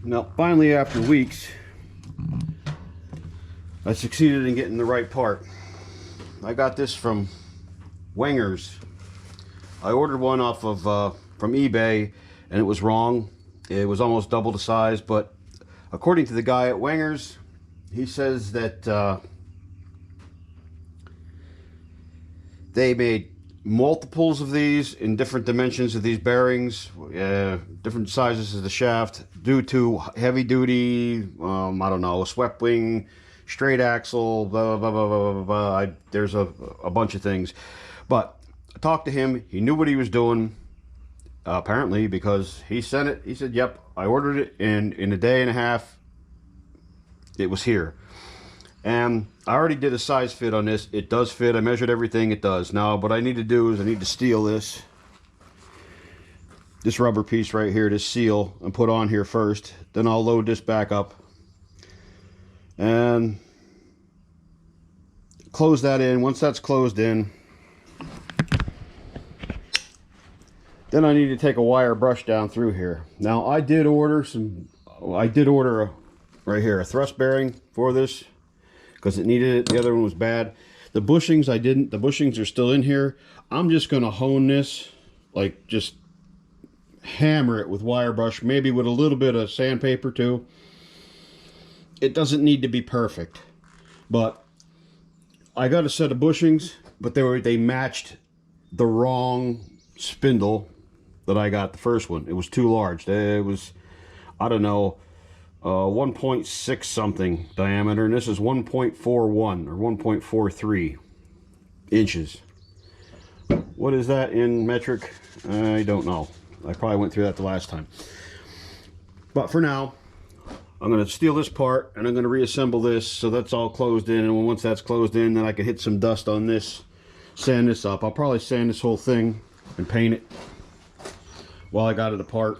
Now, finally, after weeks, I succeeded in getting the right part. I got this from Wenger's. I ordered one off of from eBay, and it was wrong. It was almost double the size, but according to the guy at Wenger's, he says that they made multiples of these in different dimensions of these bearings, different sizes of the shaft, due to heavy duty, I don't know, swept wing, straight axle, blah, blah, blah, blah, blah, blah. There's a bunch of things. But I talked to him. He knew what he was doing, apparently, because he sent it. He said, yep, I ordered it, and in a day and a half, it was here. And I already did a size fit on this. It does fit. I measured everything. It does. Now, what I need to do is I need to steel this rubber piece right here, this seal, and put on here first. Then I'll load this back up and close that in. Once that's closed in, then I need to take a wire brush down through here. Now, I did order right here, a thrust bearing for this, because it needed it. The other one was bad. The bushings I didn't. The bushings are still in here. I'm just going to hone this, like just hammer it with wire brush, maybe with a little bit of sandpaper too. It doesn't need to be perfect, but I got a set of bushings, but they matched the wrong spindle that I got the first one. It was too large. It was, I don't know, 1.6 something diameter, and this is 1.41 or 1.43 inches. What is that in metric? I don't know. I probably went through that the last time. But for now, I'm going to steal this part and I'm going to reassemble this so that's all closed in, and once that's closed in, then I can hit some dust on this, sand this up. I'll probably sand this whole thing and paint it while I got it apart,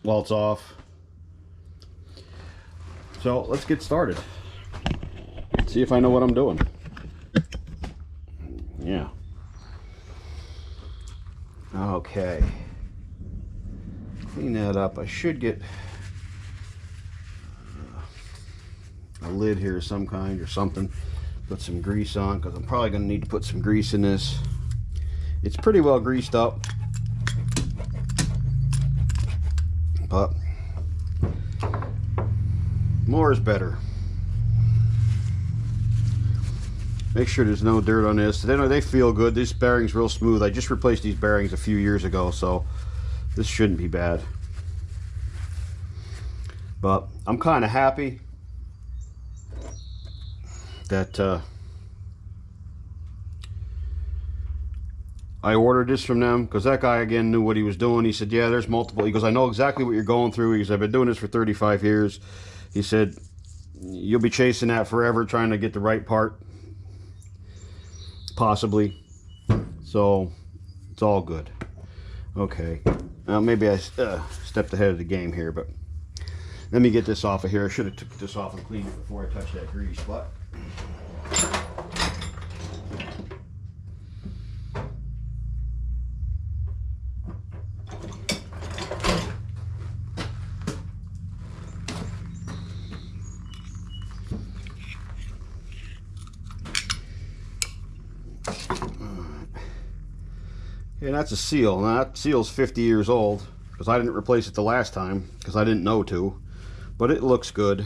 while it's off. So let's get started. See if I know what I'm doing. Yeah. Okay. Clean that up. I should get a lid here of some kind or something. Put some grease on, because I'm probably going to need to put some grease in this. It's pretty well greased up, but more is better. Make sure there's no dirt on this. They feel good. This bearing's real smooth. I just replaced these bearings a few years ago, so this shouldn't be bad. But I'm kind of happy that I ordered this from them, because that guy again knew what he was doing. He said, yeah, there's multiple. He goes, I know exactly what you're going through. He goes, I've been doing this for 35 years. He said, you'll be chasing that forever, trying to get the right part, possibly. So it's all good. Okay, maybe I stepped ahead of the game here, but let me get this off of here. I should have took this off and cleaned it before I touched that grease, but and that's a seal. Now that seal's 50 years old, because I didn't replace it the last time because I didn't know to, but it looks good.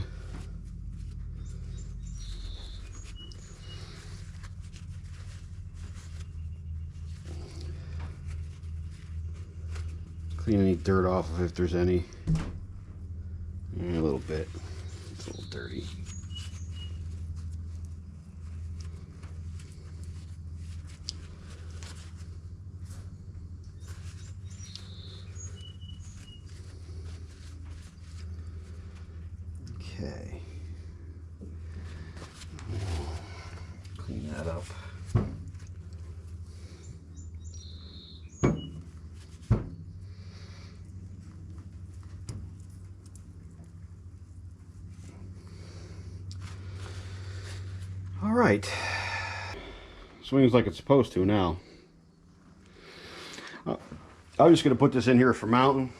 Clean any dirt off of it if there's any. A little bit. It's a little dirty. Okay. Clean that up. All right. Swings like it's supposed to now. I'm just going to put this in here for mounting,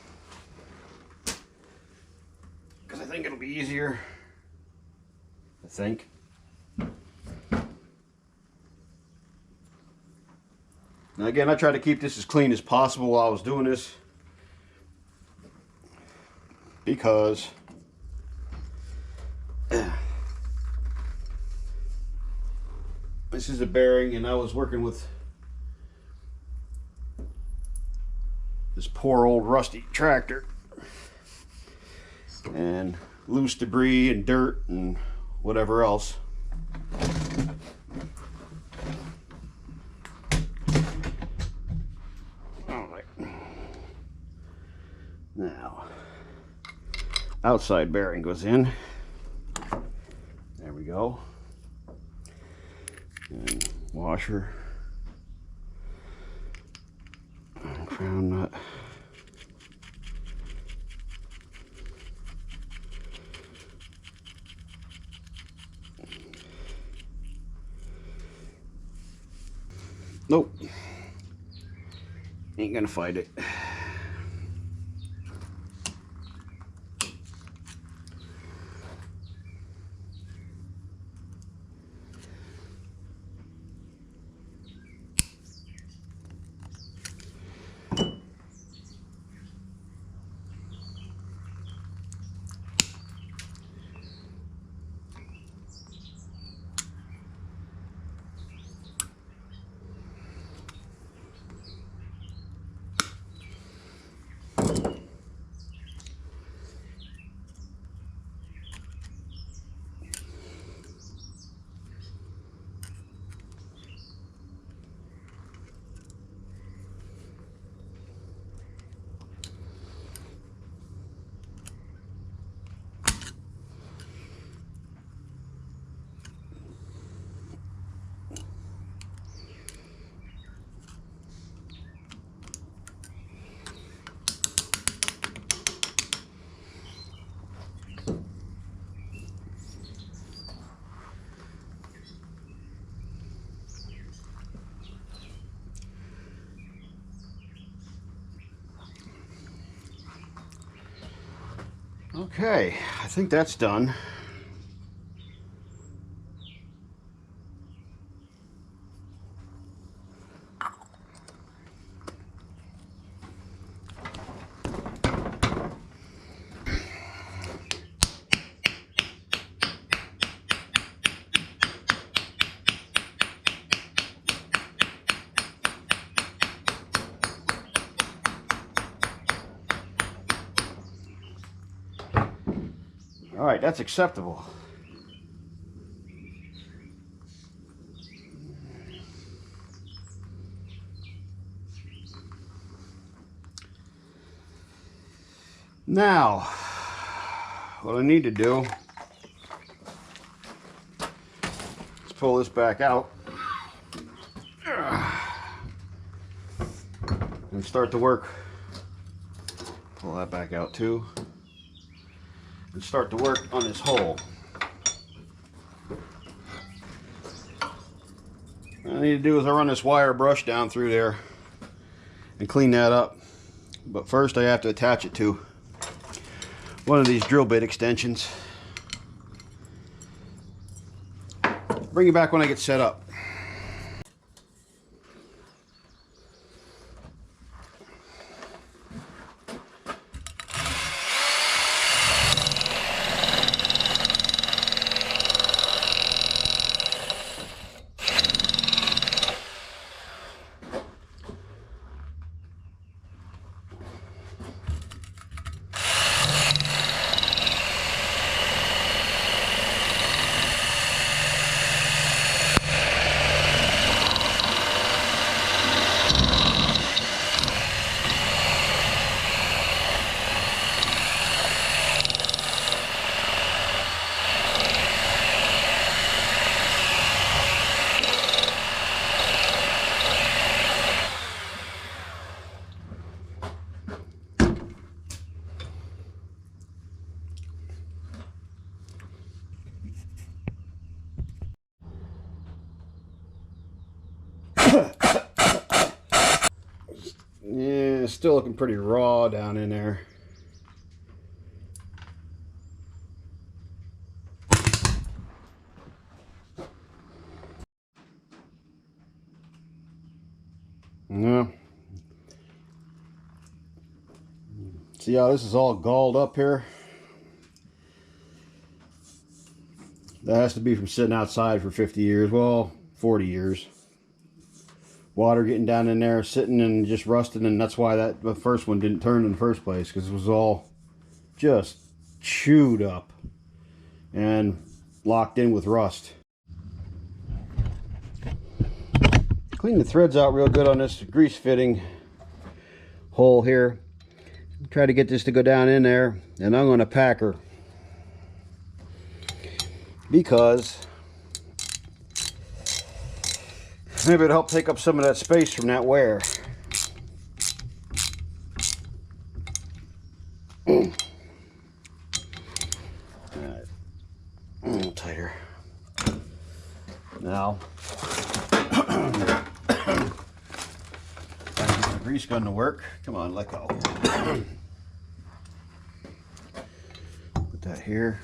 again, I tried to keep this as clean as possible while I was doing this, because this is a bearing, and I was working with this poor old rusty tractor, and loose debris and dirt and whatever else. All right. Now, outside bearing goes in. There we go. And washer. And crown nut. Nope. Ain't gonna fight it. Okay, I think that's done. All right, that's acceptable. Now, what I need to do is pull this back out and start to work. Pull that back out too. And start to work on this hole. What I need to do is I run this wire brush down through there and clean that up. But first I have to attach it to one of these drill bit extensions. Bring you back when I get set up. Yeah, it's still looking pretty raw down in there. All See how this is all galled up here? That has to be from sitting outside for 50 years. Well, 40 years. Water getting down in there, sitting and just rusting, and that's why the first one didn't turn in the first place, because it was all just chewed up and locked in with rust. Clean the threads out real good on this grease fitting hole here. Try to get this to go down in there, and I'm going to pack her because maybe it'll help take up some of that space from that wear. Alright. A little tighter. Now, the grease gun to work. Come on, let go. Put that here.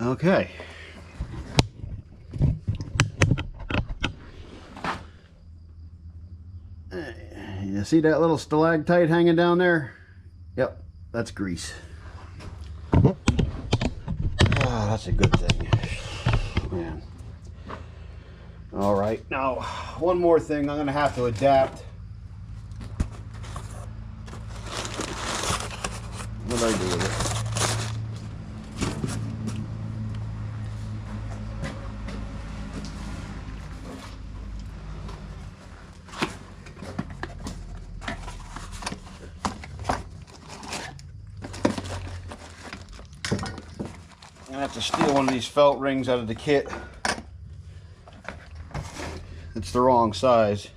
Okay. You see that little stalactite hanging down there? Yep, that's grease. Oh, that's a good thing. Man. All right, now one more thing I'm gonna have to adapt. What do I do with it? I'm gonna have to steal one of these felt rings out of the kit. It's the wrong size.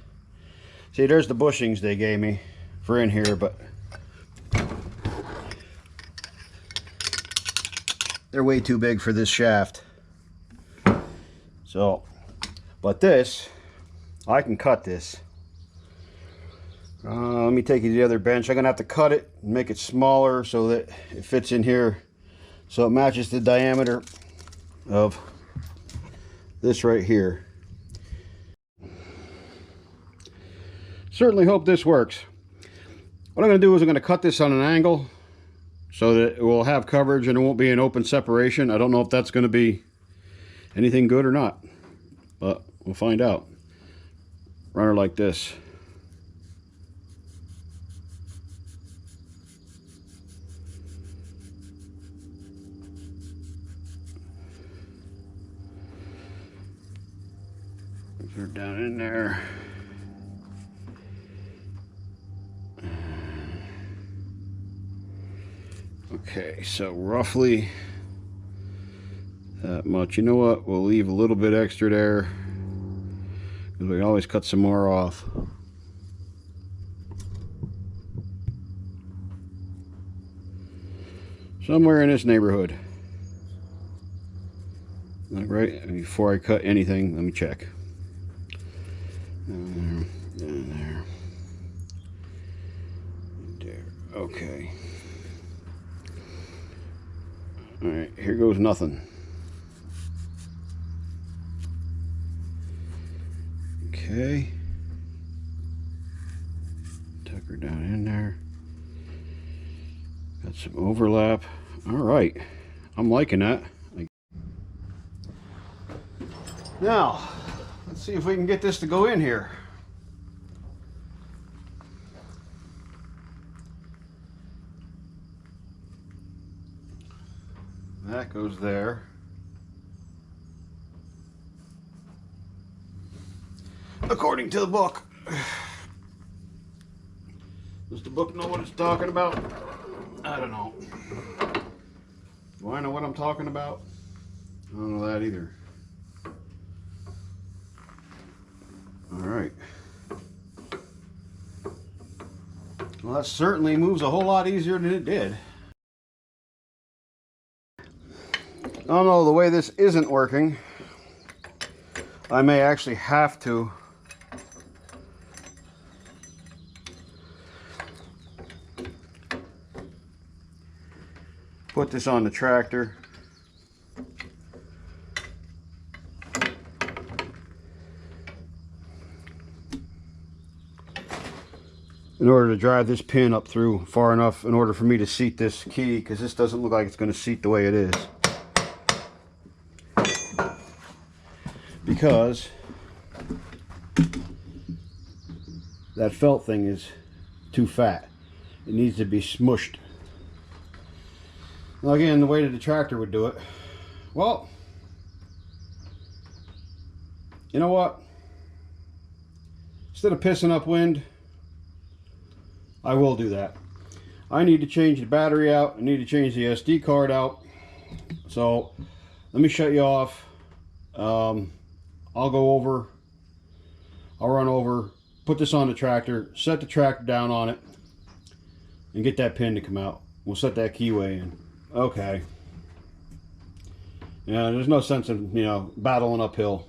See, there's the bushings they gave me for in here, but they're way too big for this shaft. So, but this, I can cut this. Let me take you to the other bench. I'm gonna have to cut it and make it smaller so that it fits in here, so it matches the diameter of this right here. Certainly hope this works. What I'm going to do is I'm going to cut this on an angle so that it will have coverage and it won't be an open separation. I don't know if that's going to be anything good or not, but we'll find out. Run her like this. Put her down in there. Okay, so roughly that much. You know what? We'll leave a little bit extra there because we can always cut some more off. Somewhere in this neighborhood. All right, before I cut anything, let me check. Down there. There. Okay. All right, here goes nothing. Okay. Tuck her down in there. Got some overlap. All right, I'm liking that. Now, let's see if we can get this to go in here. That goes there. According to the book. Does the book know what it's talking about? I don't know. Do I know what I'm talking about? I don't know that either. Alright. Well, that certainly moves a whole lot easier than it did. I don't know, the way this isn't working, I may actually have to Put this on the tractor. In order to drive this pin up through far enough in order for me to seat this key, because this doesn't look like it's going to seat the way it is. Because that felt thing is too fat. It needs to be smushed. Now again, the way that the tractor would do it, well, you know what? Instead of pissing up wind, I will do that. I need to change the battery out. I need to change the SD card out. So let me shut you off. I'll go over. I'll run over, put this on the tractor, set the tractor down on it, and get that pin to come out. We'll set that keyway in. Okay. Yeah, there's no sense in, battling uphill.